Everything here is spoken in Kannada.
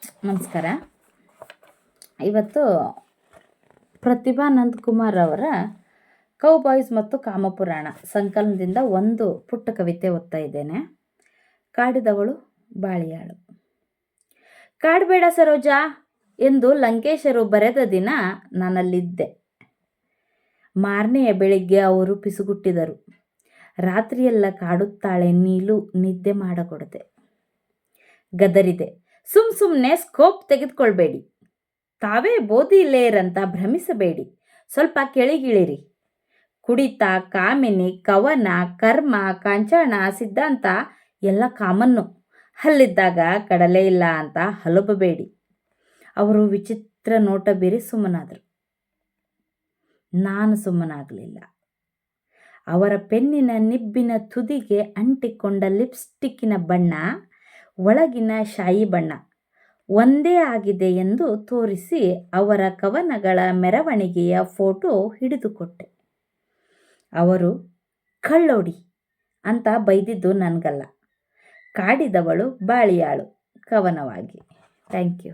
ನಮಸ್ಕಾರ. ಇವತ್ತು ಪ್ರತಿಭಾ ನಂದಕುಮಾರ್ ಅವರ ಕೌಬಾಯ್ಸ್ ಮತ್ತು ಕಾಮಪುರಾಣ ಸಂಕಲನದಿಂದ ಒಂದು ಪುಟ್ಟ ಕವಿತೆ ಓದ್ತಾ ಇದ್ದೇನೆ. ಕಾಡಿದವಳು ಬಾಳಿಯಾಳು. ಕಾಡಬೇಡ ಸರೋಜಾ ಎಂದು ಲಂಕೇಶರು ಬರೆದ ದಿನ ನಾನಲ್ಲಿದ್ದೆ. ಮಾರನೆಯ ಬೆಳಿಗ್ಗೆ ಅವರು ಪಿಸುಗುಟ್ಟಿದರು. ರಾತ್ರಿಯೆಲ್ಲ ಕಾಡುತ್ತಾಳೆ ನೀಲು, ನಿದ್ದೆ ಮಾಡಕೊಡದೆ. ಗದರಿದೆ, ಸುಮ್ಮನೆ ಸ್ಕೋಪ್ ತೆಗೆದುಕೊಳ್ಬೇಡಿ, ತಾವೇ ಬೋಧಿಲೇರಂತ ಭ್ರಮಿಸಬೇಡಿ, ಸ್ವಲ್ಪ ಕೆಳಗಿಳಿರಿ. ಕುಡಿತ, ಕಾಮಿನಿ, ಕವನ, ಕರ್ಮ, ಕಾಂಚಾಣ, ಸಿದ್ಧಾಂತ ಎಲ್ಲ ಕಾಮನ್ನು. ಹಲ್ಲಿದ್ದಾಗ ಕಡಲೆ ಇಲ್ಲ ಅಂತ ಹಲಬಬೇಡಿ. ಅವರು ವಿಚಿತ್ರ ನೋಟ ಬೀರಿ ಸುಮ್ಮನಾದರು. ನಾನು ಸುಮ್ಮನಾಗಲಿಲ್ಲ. ಅವರ ಪೆನ್ನಿನ ನಿಬ್ಬಿನ ತುದಿಗೆ ಅಂಟಿಕೊಂಡ ಲಿಪ್ಸ್ಟಿಕ್ಕಿನ ಬಣ್ಣ, ಒಳಗಿನ ಶಾಯಿ ಬಣ್ಣ ಒಂದೇ ಆಗಿದೆ ಎಂದು ತೋರಿಸಿ ಅವರ ಕವನಗಳ ಮೆರವಣಿಗೆಯ ಫೋಟೋ ಹಿಡಿದುಕೊಟ್ಟೆ. ಅವರು ಕಳ್ಳೋಡಿ ಅಂತ ಬೈದಿದ್ದು ನನಗಲ್ಲ, ಕಾಡಿದವಳು ಬಾಳಿಯಾಳು ಕವನವಾಗಿ. Thank you.